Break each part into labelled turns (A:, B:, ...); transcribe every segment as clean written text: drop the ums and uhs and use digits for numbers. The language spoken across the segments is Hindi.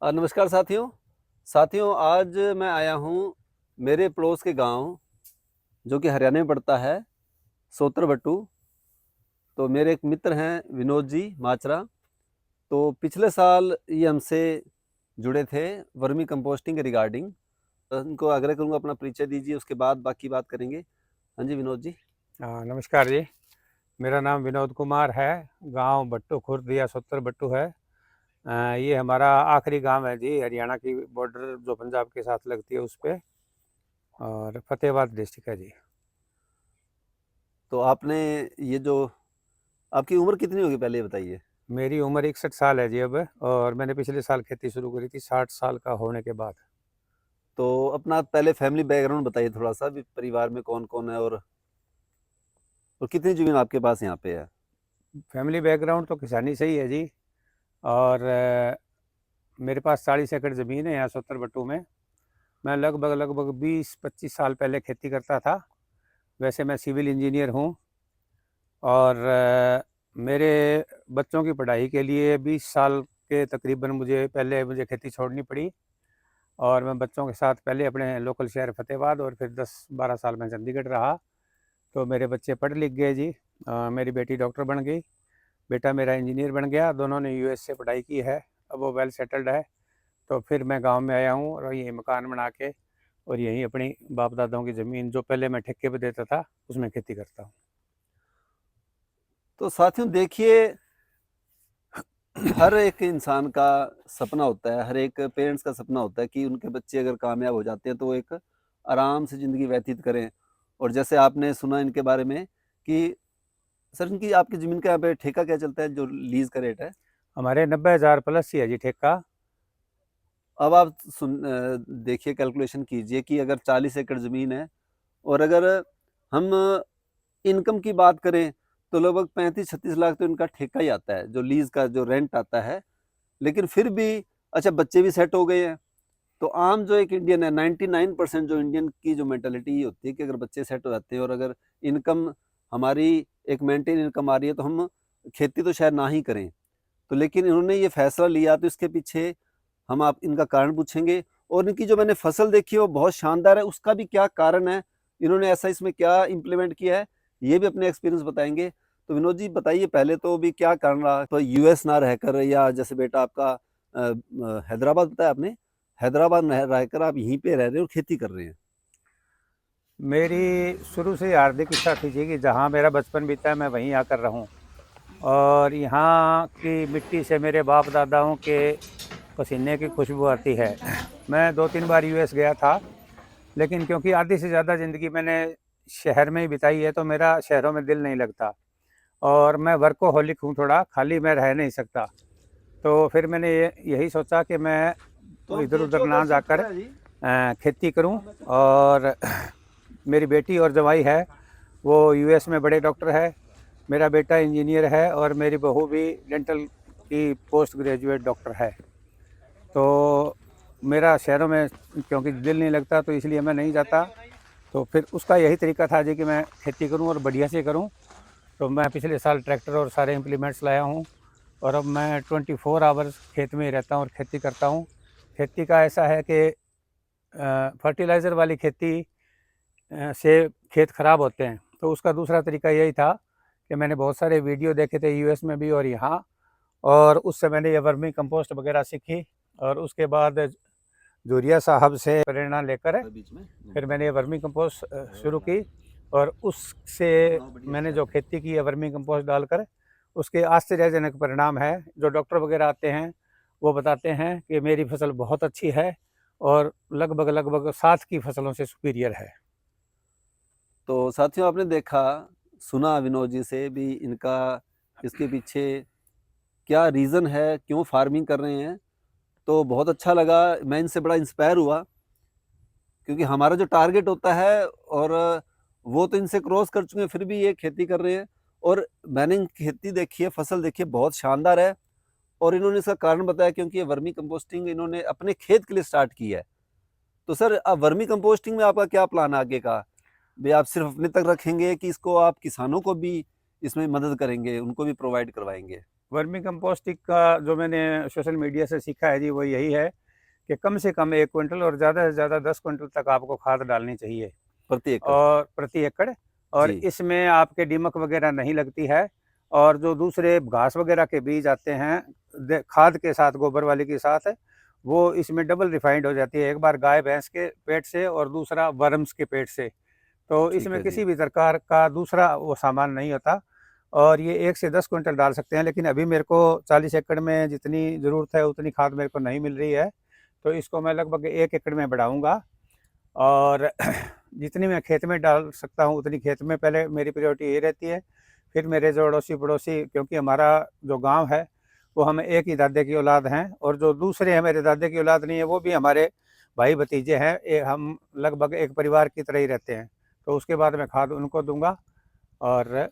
A: नमस्कार साथियों। साथियों, आज मैं आया हूँ मेरे पड़ोस के गांव जो कि हरियाणा में पड़ता है, सोत्रबट्टू। तो मेरे एक मित्र हैं विनोद जी माचरा। तो पिछले साल ये हमसे जुड़े थे वर्मी कंपोस्टिंग के रिगार्डिंग। तो उनको आग्रह करूँगा अपना परिचय दीजिए, उसके बाद बाकी बात करेंगे। हाँ जी विनोद जी।
B: नमस्कार जी। मेरा नाम विनोद कुमार है। गांव बट्टू खुर्द या सोत्रबट्टू है। ये हमारा आखिरी गांव है जी, हरियाणा की बॉर्डर जो पंजाब के साथ लगती है उस पे, और फतेहाबाद डिस्ट्रिक्ट है जी।
A: तो आपने ये जो आपकी उम्र कितनी होगी पहले ये बताइए।
B: मेरी उम्र 61 साल है जी अब, और मैंने पिछले साल खेती शुरू करी थी 60 साल का होने के बाद।
A: तो अपना पहले फैमिली बैकग्राउंड बताइए थोड़ा सा भी, परिवार में कौन कौन है और कितनी जमीन आपके पास यहाँ पे है।
B: फैमिली बैकग्राउंड तो किसानी से ही है जी। और मेरे पास 40 एकड़ ज़मीन है यहाँ सोत्रबट्टू में। मैं लगभग 20-25 साल पहले खेती करता था। वैसे मैं सिविल इंजीनियर हूँ, और मेरे बच्चों की पढ़ाई के लिए 20 साल के तकरीबन मुझे खेती छोड़नी पड़ी। और मैं बच्चों के साथ पहले अपने लोकल शहर फतेहाबाद, और फिर 10-12 साल में चंडीगढ़ रहा। तो मेरे बच्चे पढ़ लिख गए जी। मेरी बेटी डॉक्टर बन गई, बेटा मेरा इंजीनियर बन गया। दोनों ने यूएस से पढ़ाई की है, अब वो वेल सेटल्ड है। तो फिर मैं गांव में आया हूँ, और यहीं मकान बना के और यहीं अपनी बाप दादाओं की ज़मीन जो पहले मैं ठेके पे देता था उसमें खेती करता हूँ।
A: तो साथियों देखिए, हर एक इंसान का सपना होता है, हर एक पेरेंट्स का सपना होता है कि उनके बच्चे अगर कामयाब हो जाते हैं तो वो एक आराम से ज़िंदगी व्यतीत करें। और जैसे आपने सुना इनके बारे में कि सर, इनकी आपकी ज़मीन का यहाँ पे ठेका क्या चलता है, जो लीज़ का रेट है?
B: हमारे 90,000 प्लस ही है जी ठेका।
A: अब आप देखिए, कैलकुलेशन कीजिए कि अगर 40 एकड़ ज़मीन है और अगर हम इनकम की बात करें तो लगभग 35-36 लाख तो इनका ठेका ही आता है, जो लीज़ का जो रेंट आता है। लेकिन फिर भी अच्छा, बच्चे भी सेट हो गए हैं। तो आम जो एक इंडियन है, 99% जो इंडियन की जो मेंटालिटी ये होती है कि अगर बच्चे सेट हो जाते हैं और अगर इनकम हमारी एक मेंटेन इनकम आ रही है तो हम खेती तो शायद ना ही करें। तो लेकिन इन्होंने ये फैसला लिया, तो इसके पीछे हम आप इनका कारण पूछेंगे। और इनकी जो मैंने फसल देखी है वो बहुत शानदार है, उसका भी क्या कारण है, इन्होंने ऐसा इसमें क्या इम्प्लीमेंट किया है, ये भी अपने एक्सपीरियंस बताएंगे। तो विनोद जी बताइए पहले तो भी क्या कारण रहा, तो यूएस ना रहकर, या जैसे बेटा आपका हैदराबाद बताया आपने, हैदराबाद में रहकर आप यहीं पे रह रहे हो और खेती कर रहे हैं।
B: मेरी शुरू से ही हार्दिक इच्छा थी जी कि जहाँ मेरा बचपन बीता है मैं वहीं आकर रहूं, और यहाँ की मिट्टी से मेरे बाप दादाओं के पसीने की खुशबू आती है। मैं 2-3 बार यूएस गया था, लेकिन क्योंकि आधी से ज़्यादा ज़िंदगी मैंने शहर में ही बिताई है तो मेरा शहरों में दिल नहीं लगता, और मैं वर्कोहॉलिक हूँ, थोड़ा खाली मैं रह नहीं सकता। तो फिर मैंने यही सोचा कि मैं
A: तो हम
B: इधर
A: देख
B: उधर
A: लो
B: ना
A: अगर सब
B: जाकर
A: खड़ा है जी।
B: खेती करूं। और मेरी बेटी और जवाई है वो यूएस में बड़े डॉक्टर है, मेरा बेटा इंजीनियर है, और मेरी बहू भी डेंटल की पोस्ट ग्रेजुएट डॉक्टर है। तो मेरा शहरों में क्योंकि दिल नहीं लगता तो इसलिए मैं नहीं जाता। तो फिर उसका यही तरीका था जी कि मैं खेती करूं और बढ़िया से करूं। तो मैं पिछले साल ट्रैक्टर और सारे इम्प्लीमेंट्स लाया हूं, और अब मैं 24 आवर्स खेत में ही रहता हूं और खेती करता हूं। खेती का ऐसा है कि फर्टिलाइज़र वाली खेती से खेत ख़राब होते हैं। तो उसका दूसरा तरीका यही था कि मैंने बहुत सारे वीडियो देखे थे यूएस में भी और यहाँ, और उससे मैंने ये वर्मी कंपोस्ट वगैरह सीखी। और उसके बाद जूरिया साहब से प्रेरणा लेकर
A: बीच में
B: फिर मैंने ये वर्मी कंपोस्ट शुरू की, और उससे मैंने जो खेती की है वर्मी कंपोस्ट डालकर, उसके आश्चर्यजनक परिणाम है। जो डॉक्टर वगैरह आते हैं वो बताते हैं कि मेरी फसल बहुत अच्छी है, और लगभग 7 की फसलों से सुपीरियर है।
A: तो साथियों आपने देखा सुना विनोद जी से भी इनका, इसके पीछे क्या रीज़न है, क्यों फार्मिंग कर रहे हैं। तो बहुत अच्छा लगा, मैं इनसे बड़ा इंस्पायर हुआ, क्योंकि हमारा जो टारगेट होता है और वो तो इनसे क्रॉस कर चुके हैं, फिर भी ये खेती कर रहे हैं। और मैंने इनकी खेती देखी है, फसल देखी है, बहुत शानदार है। और इन्होंने इसका कारण बताया, क्योंकि ये वर्मी कंपोस्टिंग इन्होंने अपने खेत के लिए स्टार्ट की है। तो सर, वर्मी कंपोस्टिंग में आपका क्या प्लान है आगे का? भई आप सिर्फ़ अपने तक रखेंगे कि इसको आप किसानों को भी इसमें मदद करेंगे, उनको भी प्रोवाइड करवाएँगे?
B: वर्मी कंपोस्टिंग का जो मैंने सोशल मीडिया से सीखा है जी, वो यही है कि कम से कम 1 क्विंटल और ज़्यादा से ज़्यादा 10 क्विंटल तक आपको खाद डालनी चाहिए
A: प्रति एकड़?
B: और प्रति एकड़। और
A: जी,
B: इसमें आपके दीमक वगैरह नहीं लगती है। और जो दूसरे घास वगैरह के बीज आते हैं खाद के साथ, गोबर वाले के साथ, वो इसमें डबल रिफाइंड हो जाती है, एक बार गाय भैंस के पेट से और दूसरा वर्म्स के पेट से। तो
A: ठीक
B: इसमें
A: है जी।
B: किसी भी प्रकार का दूसरा वो सामान नहीं होता। और ये 1 से 10 क्विंटल डाल सकते हैं, लेकिन अभी मेरे को 40 एकड़ में जितनी ज़रूरत है उतनी खाद मेरे को नहीं मिल रही है, तो इसको मैं लगभग 1 एकड़ में बढ़ाऊँगा। और जितनी मैं खेत में डाल सकता हूँ उतनी खेत में पहले मेरी प्रायोरिटी यही रहती है। फिर मेरे जो अड़ोसी-पड़ोसी, क्योंकि हमारा जो गाँव है वो हम एक ही दादे की औलाद हैं, और जो दूसरे हैं मेरे दादे की औलाद नहीं है वो भी हमारे भाई-भतीजे हैं। हम लगभग एक परिवार की तरह ही रहते हैं। तो उसके बाद मैं खाद उनको दूँगा और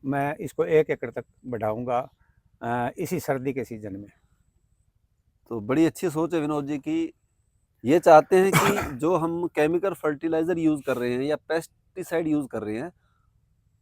B: मैं इसको 1 एकड़ तक बढ़ाऊँगा इसी सर्दी के सीज़न में।
A: तो बड़ी अच्छी सोच है विनोद जी की ये चाहते हैं कि जो हम केमिकल फर्टिलाइज़र यूज़ कर रहे हैं या पेस्टिसाइड यूज़ कर रहे हैं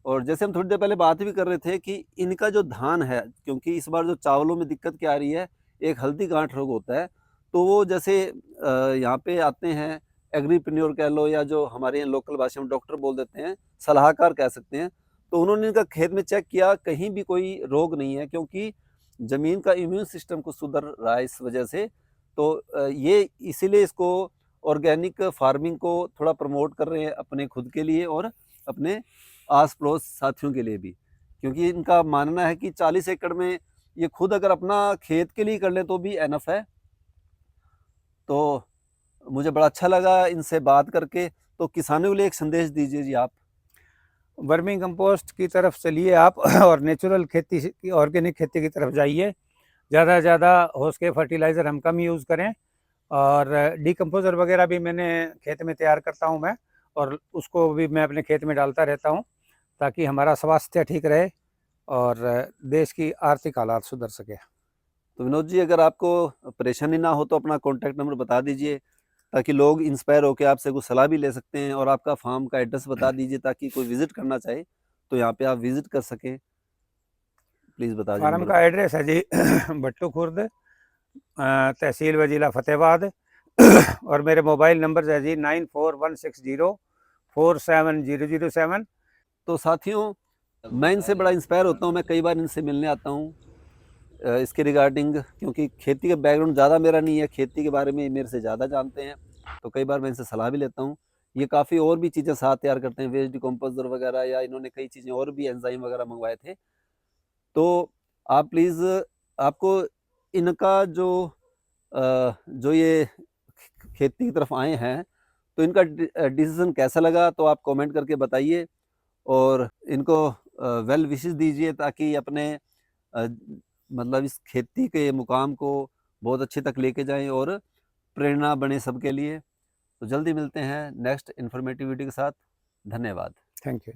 A: और जैसे हम थोड़ी देर पहले बात भी कर रहे थे कि इनका जो धान है, क्योंकि इस बार जो चावलों में दिक्कत क्या आ रही है, एक हल्दी गाँठ रोग होता है, तो वो जैसे यहाँ पे आते हैं एग्रीप्रेन्योर कह लो या जो हमारे यहाँ लोकल भाषा में डॉक्टर बोल देते हैं, सलाहकार कह सकते हैं। तो उन्होंने इनका खेत में चेक किया, कहीं भी कोई रोग नहीं है क्योंकि ज़मीन का इम्यून सिस्टम कुछ सुधर रहा है इस वजह से। तो ये इसीलिए इसको ऑर्गेनिक फार्मिंग को थोड़ा प्रमोट कर रहे हैं अपने खुद के लिए और अपने आस-पड़ोस साथियों के लिए भी। क्योंकि इनका मानना है कि 40 एकड़ में ये खुद अगर अपना खेत के लिए कर लें तो भी एनफ है। तो मुझे बड़ा अच्छा लगा इनसे बात करके। तो किसानों के लिए एक संदेश दीजिए जी आप।
B: वर्मी कंपोस्ट की तरफ चलिए आप और नेचुरल खेती की, ऑर्गेनिक खेती की तरफ जाइए। ज़्यादा से ज़्यादा हो सके फर्टिलाइज़र हम कम यूज़ करें। और डिकम्पोज़र वगैरह भी मैंने खेत में तैयार करता हूँ मैं, और उसको भी मैं अपने खेत में डालता रहता हूँ, ताकि हमारा स्वास्थ्य ठीक रहे और देश की आर्थिक हालात सुधर सके।
A: तो विनोद जी अगर आपको परेशानी ना हो तो अपना कॉन्टैक्ट नंबर बता दीजिए, ताकि लोग इंस्पायर होके आपसे कुछ सलाह भी ले सकते हैं और आपका फार्म का एड्रेस बता दीजिए ताकि कोई विज़िट करना चाहे, तो यहाँ पे आप विज़िट कर सकें। प्लीज़ बता दीजिए
B: फार्म
A: नंबर।
B: का एड्रेस है जी भट्टू खुर्द, तहसील व जिला फतेहाबाद। और मेरे मोबाइल नंबर है जी 9416047007।
A: तो साथियों, मैं इनसे बड़ा इंस्पायर होता हूँ, मैं कई बार इनसे मिलने आता हूँ इसके रिगार्डिंग, क्योंकि खेती का बैकग्राउंड ज़्यादा मेरा नहीं है, खेती के बारे में मेरे से ज़्यादा जानते हैं, तो कई बार मैं इनसे सलाह भी लेता हूँ। ये काफ़ी और भी चीज़ें साथ तैयार करते हैं, वेस्ट डिकम्पोज़र वगैरह, या इन्होंने कई चीज़ें और भी एंजाइम वगैरह मँगवाए थे। तो आप प्लीज़, आपको इनका जो ये खेती की तरफ आए हैं, तो इनका डिसीज़न कैसा लगा तो आप कमेंट करके बताइए और इनको वेल विशेस दीजिए ताकि अपने मतलब इस खेती के मुकाम को बहुत अच्छे तक लेके जाएँ और प्रेरणा बने सबके लिए। तो जल्दी मिलते हैं नेक्स्ट इन्फॉर्मेटिव वीडियो के साथ। धन्यवाद।
B: Thank you.